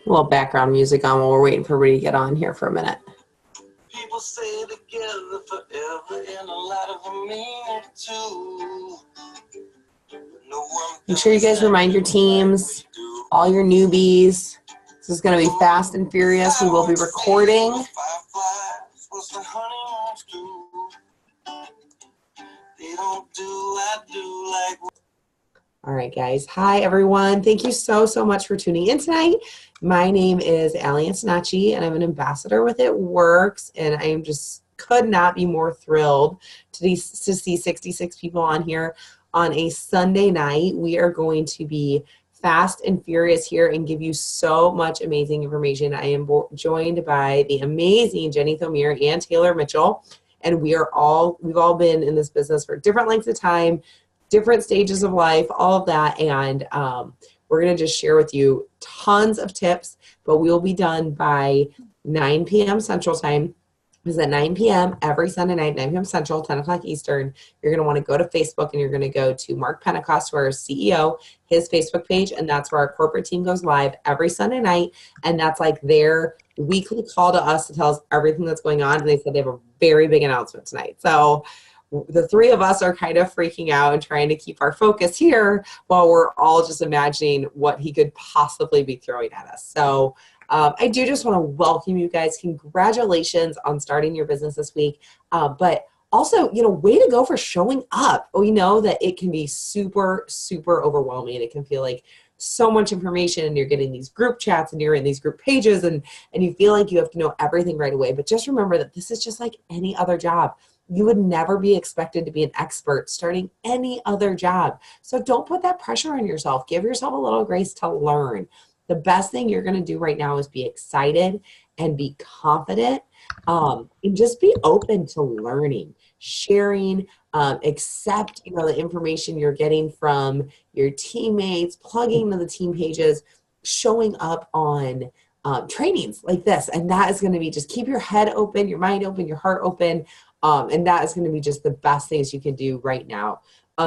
A little background music on while we're waiting for everybody to get on here for a minute. People say together forever and a lot of them mean it too. Make sure you guys remind your teams, all your newbies. This is going to be fast and furious. We will be recording. All right, guys. Hi, everyone. Thank you so much for tuning in tonight. My name is Allie Antonacci, and I'm an ambassador with It Works, and I am just could not be more thrilled to see 66 people on here on a Sunday night. We are going to be fast and furious here and give you so much amazing information. I am joined by the amazing Jenny Thomier and Taylor Mitchell, and we've all been in this business for different lengths of time, different stages of life, all of that, and we're going to just share with you tons of tips, but we will be done by 9 p.m. Central Time. Because at 9 p.m. every Sunday night, 9 p.m. Central, 10 o'clock Eastern, you're going to want to go to Facebook and you're going to go to Mark Pentecost, our CEO, his Facebook page, and that's where our corporate team goes live every Sunday night, and that's like their weekly call to us to tell us everything that's going on, and they said they have a very big announcement tonight. So the three of us are kind of freaking out and trying to keep our focus here while we're all just imagining what he could possibly be throwing at us. So I do just want to welcome you guys. Congratulations on starting your business this week. But also, way to go for showing up. We know that it can be super overwhelming. It can feel like so much information, and you're getting these group chats and you're in these group pages and you feel like you have to know everything right away. But just remember that this is just like any other job. You would never be expected to be an expert starting any other job. So don't put that pressure on yourself. Give yourself a little grace to learn. The best thing you're going to do right now is be excited and be confident, and just be open to learning, sharing, accept the information you're getting from your teammates, plugging into the team pages, showing up on trainings like this. And that is going to be just keep your head open, your mind open, your heart open. And that is going to be just the best things you can do right now.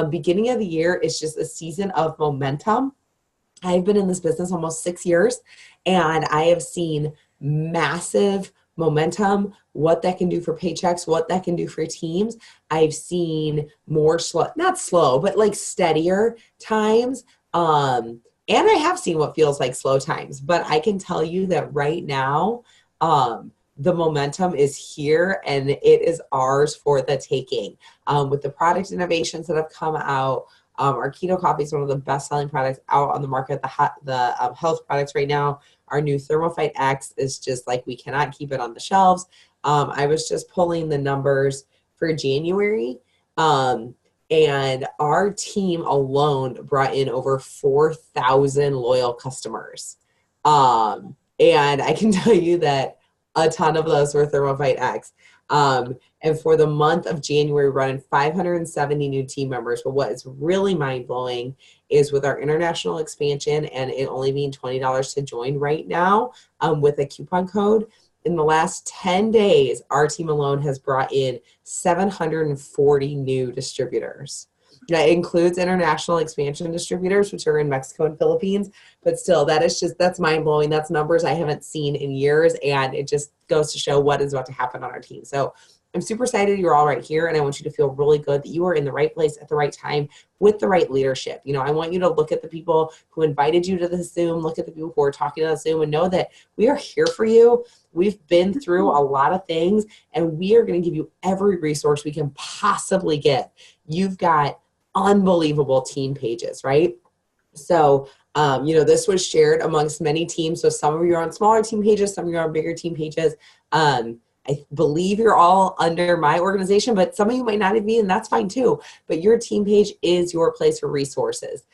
Beginning of the year is just a season of momentum. I've been in this business almost 6 years, and I have seen massive momentum, what that can do for paychecks, what that can do for teams. I've seen more not slow, but like steadier times. And I have seen what feels like slow times, but I can tell you that right now, the momentum is here and it is ours for the taking. With the product innovations that have come out, our keto coffee is one of the best selling products out on the market. The health products right now, our new ThermoFight X is just like, we cannot keep it on the shelves. I was just pulling the numbers for January, and our team alone brought in over 4,000 loyal customers. And I can tell you that a ton of those were ThermoFight X. And for the month of January, we're running 570 new team members. But what is really mind-blowing is with our international expansion and it only being $20 to join right now, with a coupon code, in the last 10 days, our team alone has brought in 740 new distributors. That includes international expansion distributors, which are in Mexico and Philippines. But still, that's mind-blowing. That's numbers I haven't seen in years, and it just goes to show what is about to happen on our team. So I'm super excited you're all right here, and I want you to feel really good that you are in the right place at the right time with the right leadership. I want you to look at the people who invited you to the Zoom, look at the people who are talking to the Zoom, and know that we are here for you. We've been through a lot of things, and we are going to give you every resource we can possibly get. You've got unbelievable team pages, right? So, this was shared amongst many teams. So some of you are on smaller team pages, some of you are on bigger team pages. I believe you're all under my organization, but some of you might not even be, and that's fine too. But your team page is your place for resources.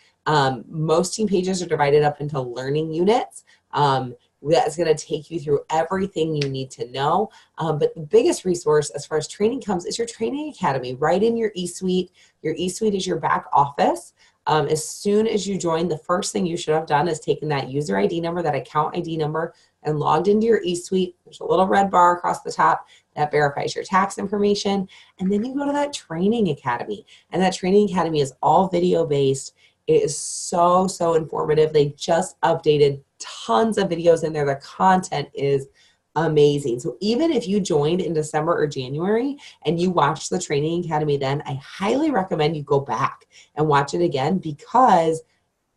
Most team pages are divided up into learning units. That's going to take you through everything you need to know. But the biggest resource as far as training comes is your training academy right in your eSuite. Your eSuite is your back office. As soon as you join, the first thing you should have done is taken that user ID number, that account ID number, and logged into your eSuite. There's a little red bar across the top that verifies your tax information. And then you go to that training academy. And that training academy is all video based. It is so informative. They just updated tons of videos in there. The content is amazing. So even if you joined in December or January and you watched the Training Academy then, I highly recommend you go back and watch it again because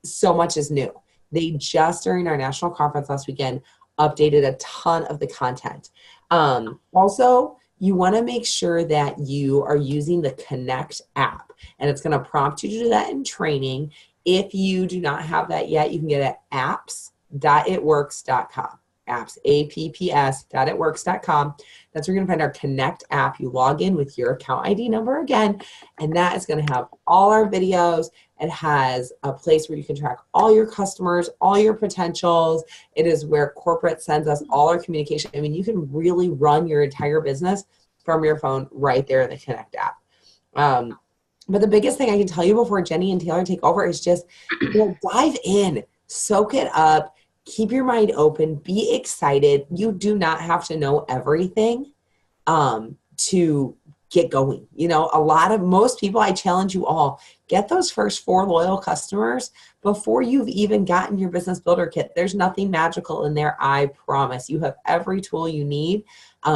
so much is new. They just, during our national conference last weekend, updated a ton of the content. Also, you want to make sure that you are using the Connect app, and it's going to prompt you to do that in training. If you do not have that yet, you can get it at apps.itworks.com. Apps, apps.itworks.com. That's where you're going to find our Connect app. You log in with your account ID number again, and that is going to have all our videos. It has a place where you can track all your customers, all your potentials. It is where corporate sends us all our communication. I mean, you can really run your entire business from your phone right there in the Connect app. But the biggest thing I can tell you before Jenny and Taylor take over is just, dive in, soak it up, keep your mind open, be excited. You do not have to know everything to get going. Most people, I challenge you all, get those first 4 loyal customers before you've even gotten your business builder kit. There's nothing magical in there, I promise. You have every tool you need.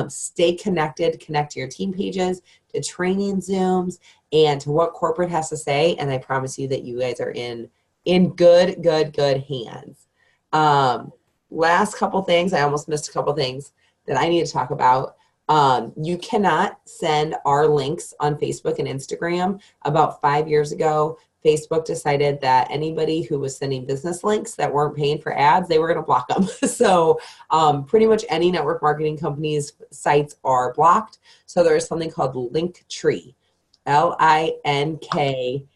Stay connected, connect to your team pages, to training Zooms, and to what corporate has to say. And I promise you that you guys are in good hands. Last couple things, I almost missed a couple things that I need to talk about. You cannot send our links on Facebook and Instagram. About 5 years ago, Facebook decided that anybody who was sending business links that weren't paying for ads, they were going to block them. So pretty much any network marketing company's sites are blocked. So there's something called Linktree, LINKTR.ee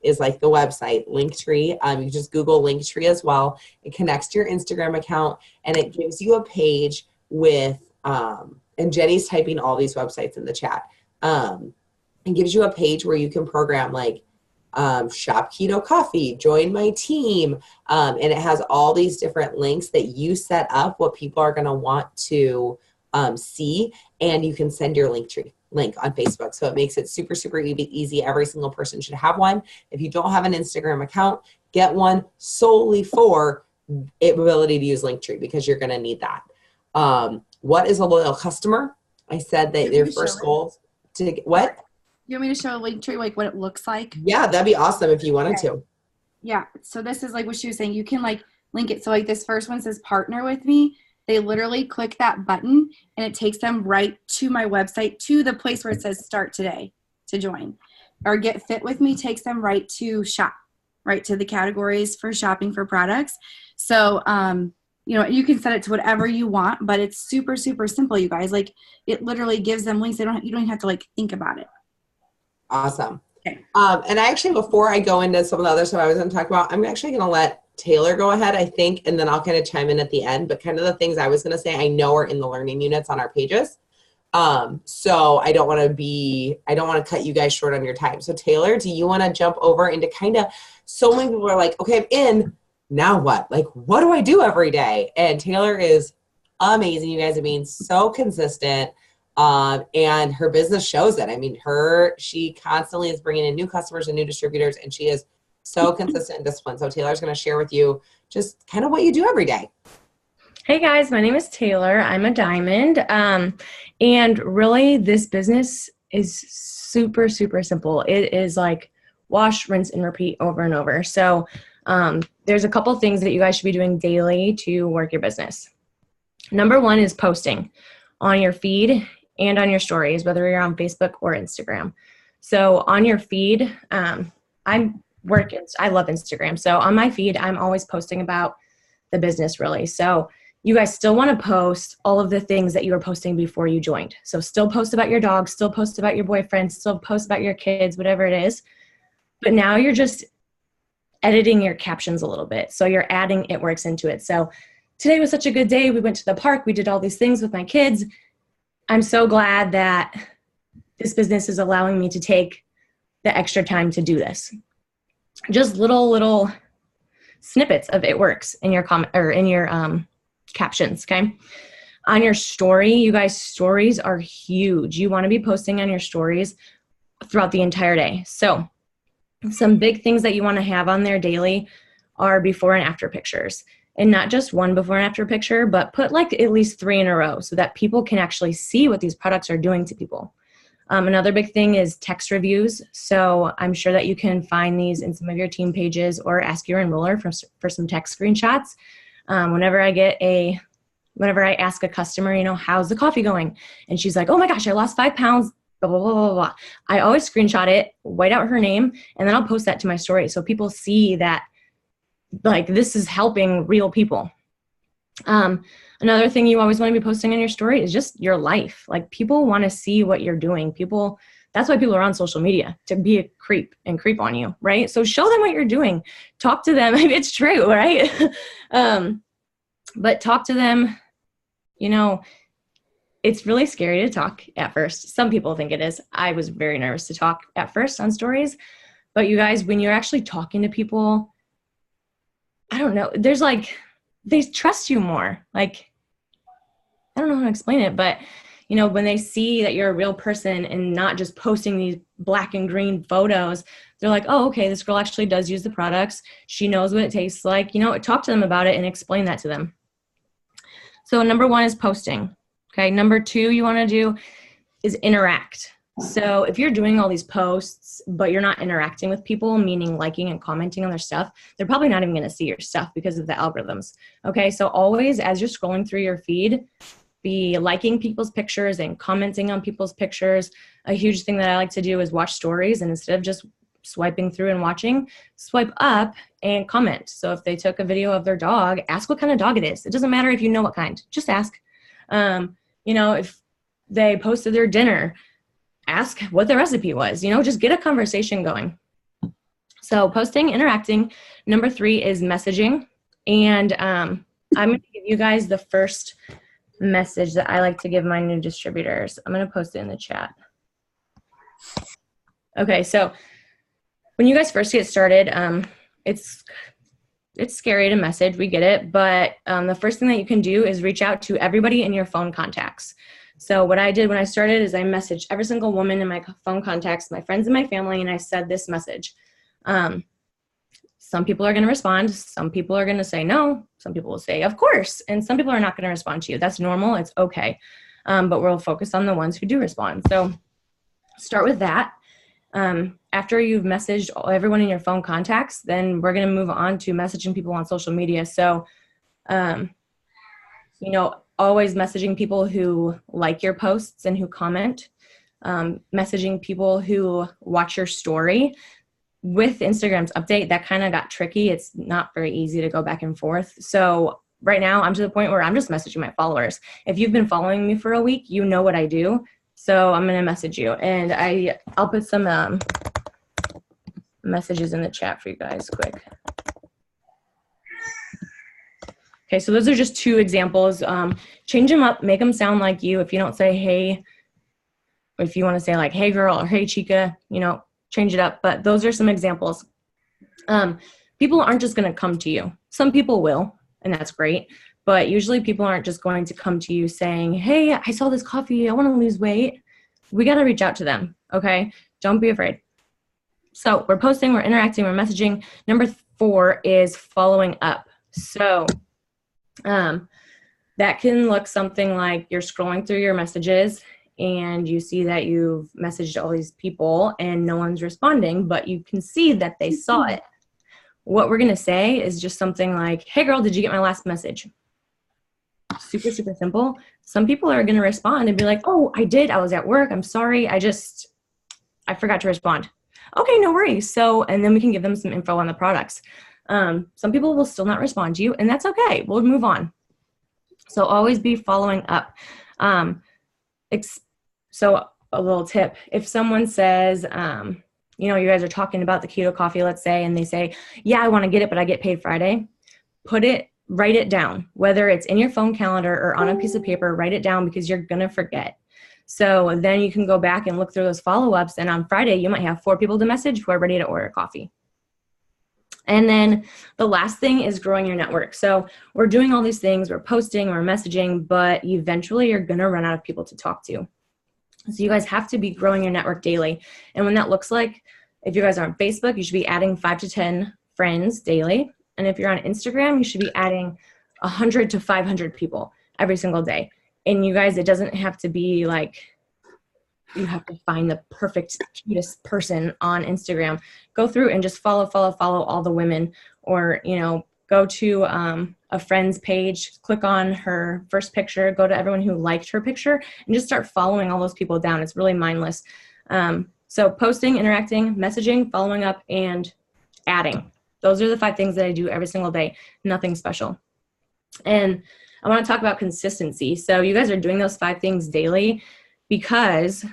is like the website, Linktree. You can just Google Linktree as well. It connects to your Instagram account, and it gives you a page with, and Jenny's typing all these websites in the chat. It gives you a page where you can program like shop keto coffee, join my team, and it has all these different links that you set up what people are going to want to see, and you can send your Linktree link on Facebook. So it makes it super easy. Every single person should have one. If you don't have an Instagram account, get one solely for ability to use Linktree because you're going to need that. What is a loyal customer? I said that their first goal to get, what? You want me to show a Linktree, like what it looks like? Yeah, that'd be awesome if you wanted to. Yeah. So this is like what she was saying. You can like link it. So like this first one says partner with me. They literally click that button and it takes them right to my website, to the place where it says start today to join. Or get fit with me takes them right to shop, right to the categories for shopping for products. So, you can set it to whatever you want, but it's super simple, you guys. Like it literally gives them links. You don't even have to like think about it. Awesome. Okay. And I actually, before I go into some of the other stuff I was going to talk about, I'm actually going to let Taylor go ahead, I think, and then I'll kind of chime in at the end. But kind of the things I was going to say, I know are in the learning units on our pages. So I don't want to cut you guys short on your time. So Taylor, do you want to jump over into kind of, so many people are like, okay, I'm in, now what? Like, what do I do every day? And Taylor is amazing. You guys are being so consistent. And her business shows it. I mean, she constantly is bringing in new customers and new distributors, and she is so consistent and disciplined. So Taylor's going to share with you just kind of what you do every day. Hey guys, my name is Taylor. I'm a diamond. And really this business is super simple. It is like wash, rinse, and repeat over and over. So there's a couple things that you guys should be doing daily to work your business. Number one is posting on your feed and on your stories, whether you're on Facebook or Instagram. So on your feed, I love Instagram. So on my feed, I'm always posting about the business really. So you guys still want to post all of the things that you were posting before you joined. So still post about your dog, still post about your boyfriend, still post about your kids, whatever it is. But now you're just editing your captions a little bit. So you're adding It Works into it. So today was such a good day. We went to the park. We did all these things with my kids. I'm so glad that this business is allowing me to take the extra time to do this. Just little snippets of It Works in your comment or in your captions, okay? On your story, you guys, stories are huge. You want to be posting on your stories throughout the entire day. So some big things that you want to have on there daily are before and after pictures. And not just one before and after picture, but put like at least 3 in a row so that people can actually see what these products are doing to people. Another big thing is text reviews. So I'm sure that you can find these in some of your team pages or ask your enroller for some text screenshots. Whenever I ask a customer, you know, how's the coffee going? And she's like, oh my gosh, I lost 5 pounds, blah, blah, blah, blah, blah. I always screenshot it, white out her name, and then I'll post that to my story so people see that like this is helping real people. Another thing you always want to be posting in your story is just your life. Like people want to see what you're doing. That's why people are on social media, to be a creep and creep on you, right? So show them what you're doing. Talk to them. It's true, right? But talk to them. You know, it's really scary to talk at first. Some people think it is. I was very nervous to talk at first on stories. But you guys, when you're actually talking to people, I don't know, there's like, they trust you more. Like, I don't know how to explain it, but you know, when they see that you're a real person and not just posting these black and green photos, they're like, oh, okay, this girl actually does use the products. She knows what it tastes like. You know, talk to them about it and explain that to them. So number 1 is posting. Okay. Number 2 you want to do is interact. So if you're doing all these posts, but you're not interacting with people, meaning liking and commenting on their stuff, they're probably not even going to see your stuff because of the algorithms. Okay. So always, as you're scrolling through your feed, be liking people's pictures and commenting on people's pictures. A huge thing that I like to do is watch stories, and instead of just swiping through and watching, swipe up and comment. So if they took a video of their dog, ask what kind of dog it is. It doesn't matter if you know what kind, just ask. You know, if they posted their dinner, ask what the recipe was, you know, just get a conversation going. So posting, interacting. Number 3 is messaging. And I'm going to give you guys the first message that I like to give my new distributors. I'm going to post it in the chat. Okay, so when you guys first get started, it's scary to message, we get it, but the first thing that you can do is reach out to everybody in your phone contacts. So what I did when I started is I messaged every single woman in my phone contacts, my friends and my family, and I said this message. Some people are going to respond. Some people are going to say no. Some people will say, of course. And some people are not going to respond to you. That's normal. It's okay. But we'll focus on the ones who do respond. So start with that. After you've messaged everyone in your phone contacts, then we're going to move on to messaging people on social media. So, you know, always messaging people who like your posts and who comment, messaging people who watch your story. With Instagram's update, that kind of got tricky. It's not very easy to go back and forth. So right now I'm to the point where I'm just messaging my followers. If you've been following me for a week, you know what I do. So I'm going to message you, and I'll put some messages in the chat for you guys quick. Okay, so those are just 2 examples. Change them up, make them sound like you. If you don't say, hey, if you want to say like, hey girl, or hey chica, you know, change it up. But those are some examples. People aren't just going to come to you. Some people will, and that's great. But usually people aren't just going to come to you saying, hey, I saw this coffee, I want to lose weight. We got to reach out to them, okay? Don't be afraid. So we're posting, we're interacting, we're messaging. Number 4 is following up. So that can look something like you're scrolling through your messages and you see that you've messaged all these people and no one's responding, but you can see that they saw it. What we're going to say is just something like, hey girl, did you get my last message? Super, super simple. Some people are going to respond and be like, oh, I did. I was at work. I'm sorry. I forgot to respond. Okay, no worries. So, and then we can give them some info on the products. Some people will still not respond to you, and that's okay. We'll move on. So always be following up. So a little tip, if someone says, you know, you guys are talking about the keto coffee, let's say, and they say, yeah, I want to get it, but I get paid Friday. Write it down, whether it's in your phone calendar or on a piece of paper, write it down because you're going to forget. So then you can go back and look through those follow-ups, and on Friday, you might have 4 people to message who are ready to order coffee. And then the last thing is growing your network. So we're doing all these things, we're posting, we're messaging, but eventually you're going to run out of people to talk to. So you guys have to be growing your network daily. And when that looks like, if you guys are on Facebook, you should be adding 5 to 10 friends daily. And if you're on Instagram, you should be adding 100 to 500 people every single day. And you guys, it doesn't have to be like you have to find the perfect, cutest person on Instagram. Go through and just follow all the women, or, you know, go to a friend's page, click on her first picture, go to everyone who liked her picture, and just start following all those people down. It's really mindless. So posting, interacting, messaging, following up, and adding. Those are the 5 things that I do every single day. Nothing special. And I want to talk about consistency. So you guys are doing those 5 things because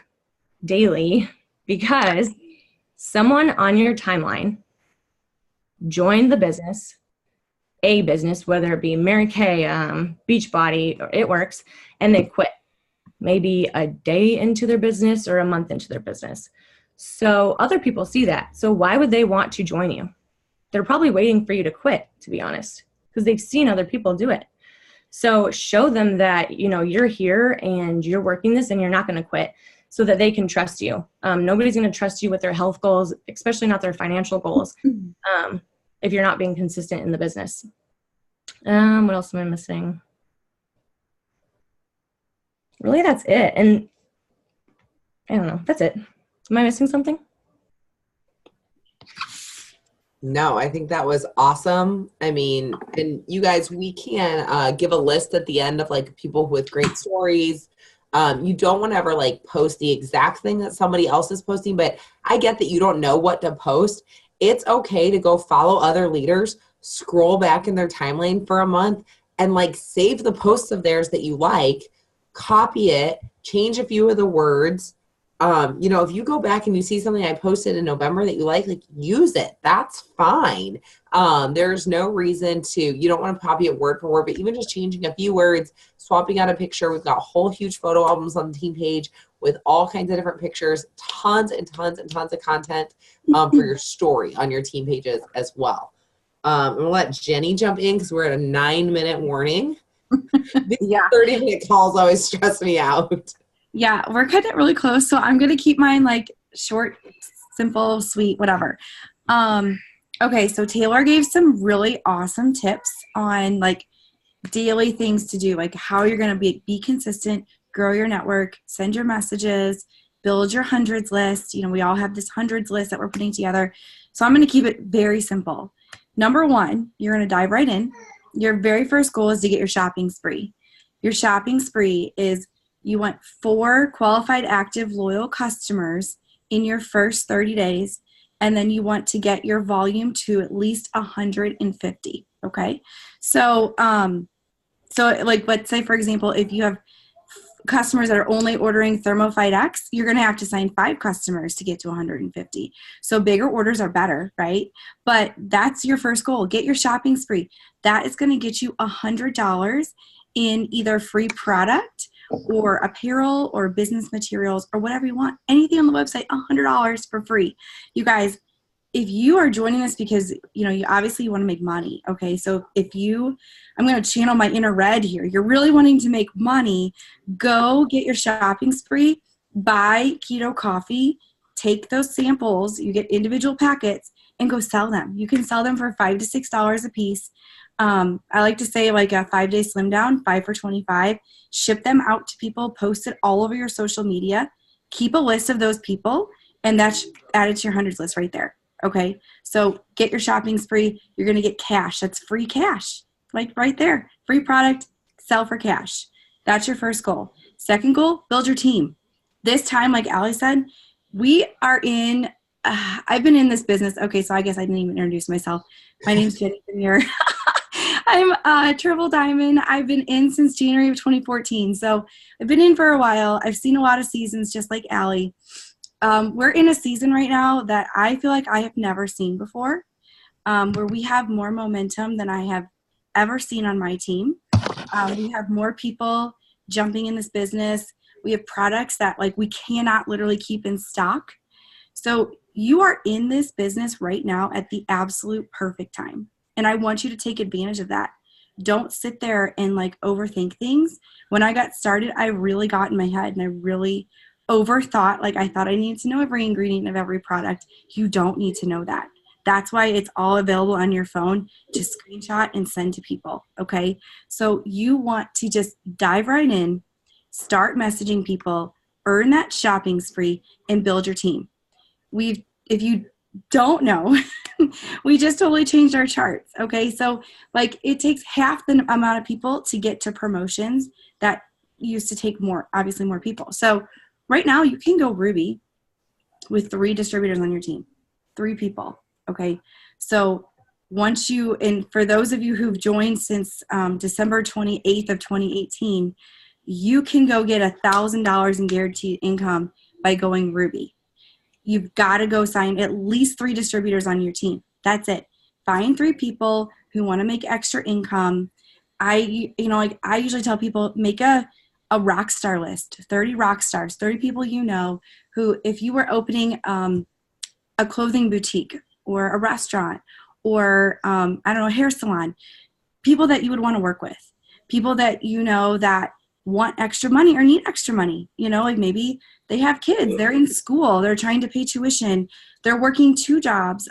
someone on your timeline joined the business, a business, whether it be Mary Kay, Beachbody, or It Works, and they quit maybe a day into their business or a month into their business. So other people see that. So why would they want to join you? They're probably waiting for you to quit, to be honest, because they've seen other people do it. So show them that, you know, you're here and you're working this and you're not going to quit, so that they can trust you. Nobody's going to trust you with their health goals, especially not their financial goals, if you're not being consistent in the business. What else am I missing? Really, that's it. And I don't know. That's it. Am I missing something? No, I think that was awesome. I mean, and you guys, we can give a list at the end of like people with great stories. You don't want to ever like post the exact thing that somebody else is posting, but I get that you don't know what to post. It's okay to go follow other leaders, scroll back in their timeline for a month, and like save the posts of theirs that you like, copy it, change a few of the words. You know, if you go back and you see something I posted in November that you like use it. That's fine. There's no reason to, you don't want to copy it word for word, but even just changing a few words, swapping out a picture. We've got whole huge photo albums on the team page with all kinds of different pictures, tons and tons and tons of content for your story on your team pages as well. I'm going to let Jenny jump in because we're at a 9-minute warning. Yeah. 30-minute calls always stress me out. Yeah, we're cutting it really close, so I'm going to keep mine like short, simple, sweet, whatever. Okay, so Taylor gave some really awesome tips on like daily things to do, like how you're going to be consistent, grow your network, send your messages, build your hundreds list. You know, we all have this hundreds list that we're putting together. So I'm going to keep it very simple. Number 1, you're going to dive right in. Your very first goal is to get your shopping spree. Your shopping spree is you want 4 qualified, active, loyal customers in your first 30 days, and then you want to get your volume to at least 150, okay? So, like, let's say, for example, if you have customers that are only ordering ThermoFight X, you're going to have to sign 5 customers to get to 150. So bigger orders are better, right? But that's your first goal. Get your shopping spree. That is going to get you $100 in either free product or apparel or business materials or whatever you want. Anything on the website, $100 for free. You guys, if you are joining us because, you know, you obviously want to make money, okay? So I'm going to channel my inner red here. You're really wanting to make money, go get your shopping spree, buy keto coffee, take those samples, you get individual packets, and go sell them. You can sell them for $5 to $6 a piece. I like to say like a 5-day slim down, 5 for $25. Ship them out to people, post it all over your social media, keep a list of those people, and that's added to your hundreds list right there. Okay, so get your shopping spree. You're going to get cash. That's free cash, like right there. Free product, sell for cash. That's your first goal. Second goal, build your team. This time, like Allie said, we are in, I've been in this business. Okay, so I guess I didn't even introduce myself. My name's Jenny Premier. I'm a Triple Diamond. I've been in since January of 2014. So I've been in for a while. I've seen a lot of seasons just like Allie. We're in a season right now that I feel like I have never seen before, where we have more momentum than I have ever seen on my team. We have more people jumping in this business. We have products that like we cannot literally keep in stock. So you are in this business right now at the absolute perfect time. And I want you to take advantage of that. Don't sit there and like overthink things. When I got started, I really got in my head and I really overthought. Like I thought I needed to know every ingredient of every product. You don't need to know that. That's why it's all available on your phone. Just screenshot and send to people, okay? So you want to just dive right in, start messaging people, earn that shopping spree, and build your team. If you don't know, we just totally changed our charts, okay? So like it takes half the amount of people to get to promotions that used to take obviously more people. So right now you can go Ruby with 3 distributors on your team, 3 people, okay? So and for those of you who've joined since December 28th of 2018, you can go get $1,000 in guaranteed income by going Ruby. You've got to go sign at least 3 distributors on your team. That's it. Find 3 people who want to make extra income. I usually tell people, make a rock star list, 30 rock stars, 30 people you know who, if you were opening a clothing boutique or a restaurant or, a hair salon, people that you would want to work with, people that you know that want extra money or need extra money. Like maybe they have kids, they're in school, they're trying to pay tuition, they're working 2 jobs,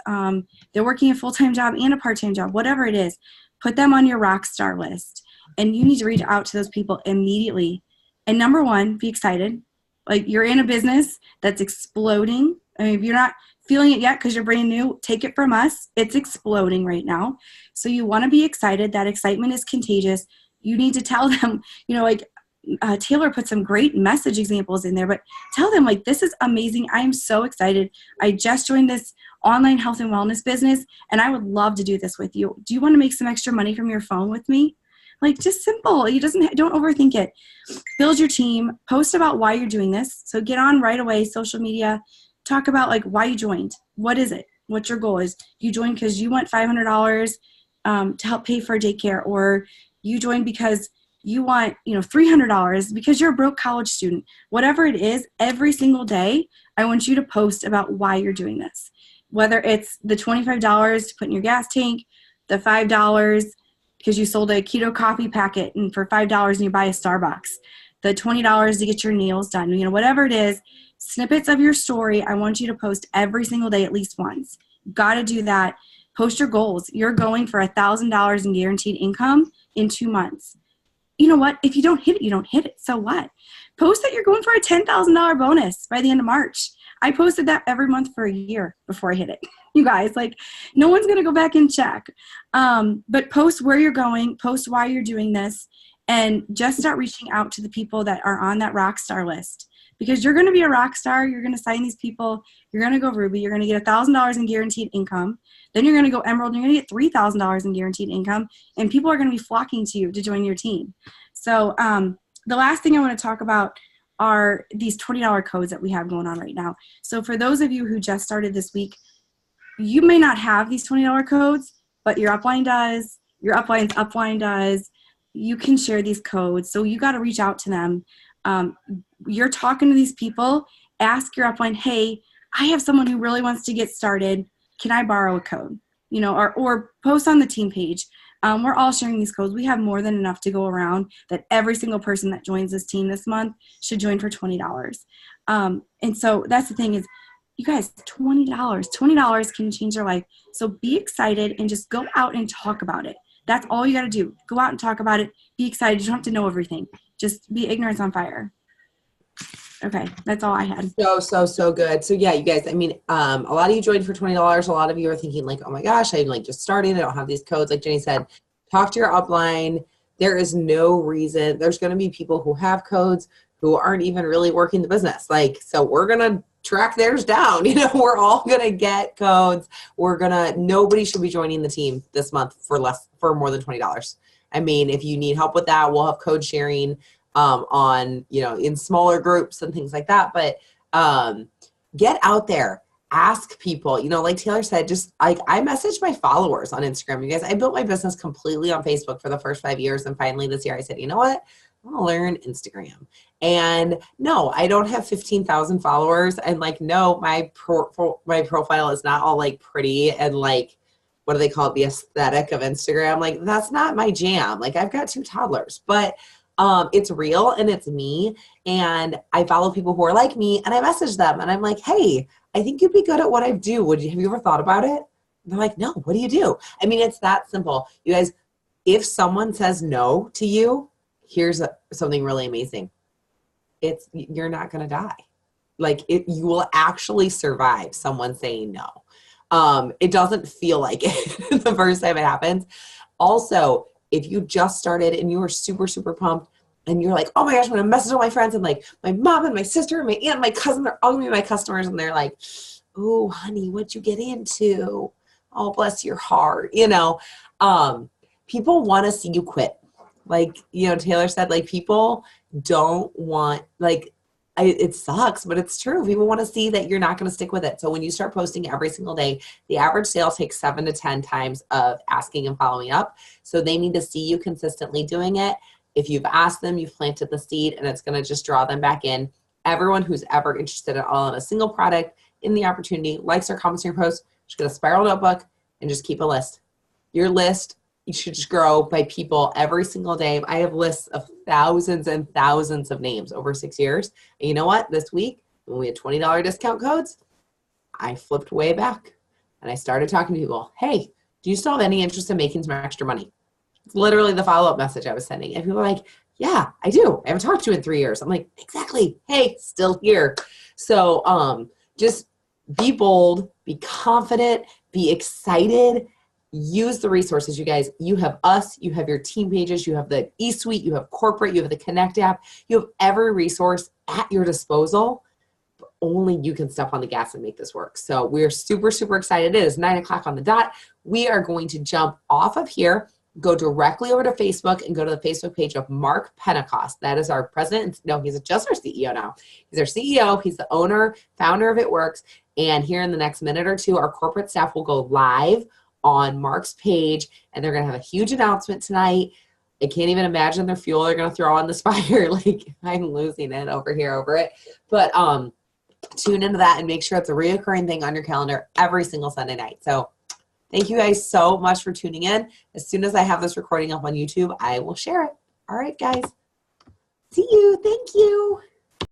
they're working a full-time job and a part-time job, whatever it is. Put them on your rock star list, and you need to reach out to those people immediately. And number 1, be excited. Like, you're in a business that's exploding. I mean, if you're not feeling it yet because you're brand new, take it from us. It's exploding right now. So you want to be excited. That excitement is contagious. You need to tell them, Taylor put some great message examples in there, but tell them, like, this is amazing. I am so excited. I just joined this online health and wellness business, and I would love to do this with you. Do you want to make some extra money from your phone with me? Like, just simple. Don't overthink it. Build your team. Post about why you're doing this. So get on right away, social media. Talk about, like, why you joined. What is it? What your goal is. You joined because you want $500 to help pay for daycare, or you joined because you want, $300 because you're a broke college student. Whatever it is, every single day, I want you to post about why you're doing this. Whether it's the $25 to put in your gas tank, the $5 because you sold a keto coffee packet and for $5 and you buy a Starbucks, the $20 to get your nails done, whatever it is, snippets of your story, I want you to post every single day at least once. Got to do that. Post your goals. You're going for $1,000 in guaranteed income in 2 months. You know what? If you don't hit it, you don't hit it. So what? Post that you're going for a $10,000 bonus by the end of March. I posted that every month for a year before I hit it. You guys, like, no one's going to go back and check. But post where you're going, post why you're doing this, and just start reaching out to the people that are on that rock star list. Because you're going to be a rock star. You're going to sign these people. You're going to go Ruby. You're going to get $1,000 in guaranteed income. Then you're going to go Emerald. And you're going to get $3,000 in guaranteed income. And people are going to be flocking to you to join your team. So the last thing I want to talk about are these $20 codes that we have going on right now. So for those of you who just started this week, you may not have these $20 codes, but your upline does. Your upline's upline does. You can share these codes. So you got to reach out to them. You're talking to these people, ask your upline, hey, I have someone who really wants to get started. Can I borrow a code? Or post on the team page. We're all sharing these codes. We have more than enough to go around that every single person that joins this team this month should join for $20. And so that's the thing is, you guys, $20 can change your life. So be excited and just go out and talk about it. That's all you got to do. Go out and talk about it. Be excited. You don't have to know everything. Just be ignorance on fire. Okay, that's all I had. So good. So yeah, you guys, I mean, a lot of you joined for $20. A lot of you are thinking like, oh my gosh, I'm like just starting. I don't have these codes. Like Jenny said, talk to your upline. There is no reason. There's going to be people who have codes who aren't even really working the business. Like, so we're going to track theirs down. We're all going to get codes. Nobody should be joining the team this month for more than $20. I mean, if you need help with that, we'll have code sharing on, in smaller groups and things like that. But get out there, ask people, like Taylor said, just like I messaged my followers on Instagram. You guys, I built my business completely on Facebook for the first 5 years. And finally this year I said, you know what? I want to learn Instagram. And no, I don't have 15,000 followers. And like, no, my profile is not all like pretty and like, what do they call it? The aesthetic of Instagram. Like, that's not my jam. Like, I've got 2 toddlers, but it's real and it's me. And I follow people who are like me and I message them and I'm like, hey, I think you'd be good at what I do. Have you ever thought about it? they're like, no, what do you do? I mean, it's that simple. You guys, if someone says no to you, here's something really amazing. You're not going to die. Like you will actually survive someone saying no. It doesn't feel like it the first time it happens. Also, if you just started and you were super, super pumped and you're like, oh my gosh, I'm going to message all my friends and like my mom and my sister and my aunt and my cousin, they're all going to be my customers. And they're like, oh, honey, what'd you get into? Oh, bless your heart. People want to see you quit. Like, Taylor said, like people don't want, like, it sucks, but it's true. People want to see that you're not going to stick with it. So when you start posting every single day, the average sale takes 7 to 10 times of asking and following up. So they need to see you consistently doing it. If you've asked them, you've planted the seed, and it's going to just draw them back in. Everyone who's ever interested at all in a single product in the opportunity likes or comments on your post, just get a spiral notebook and just keep a list. Your list, you should just grow by people every single day. I have lists of thousands and thousands of names over 6 years. And you know what? This week, when we had $20 discount codes, I flipped way back and I started talking to people. Hey, do you still have any interest in making some extra money? It's literally the follow-up message I was sending. And people were like, yeah, I do. I haven't talked to you in 3 years. I'm like, exactly. Hey, still here. So just be bold, be confident, be excited. Use the resources, you guys. You have us, you have your team pages, you have the eSuite, you have corporate, you have the Connect app. You have every resource at your disposal, but only you can step on the gas and make this work. So we're super, super excited. It is 9 o'clock on the dot. We are going to jump off of here, go directly over to Facebook and go to the Facebook page of Mark Pentecost. That is our president. No, he's just our CEO now. He's our CEO. He's the owner, founder of It Works. And here in the next minute or two, our corporate staff will go live on Mark's page, and they're going to have a huge announcement tonight. I can't even imagine their fuel they're going to throw on this fire. Like, I'm losing it over here over it. But tune into that and make sure it's a reoccurring thing on your calendar every single Sunday night. So thank you guys so much for tuning in. As soon as I have this recording up on YouTube, I will share it. All right, guys. See you. Thank you.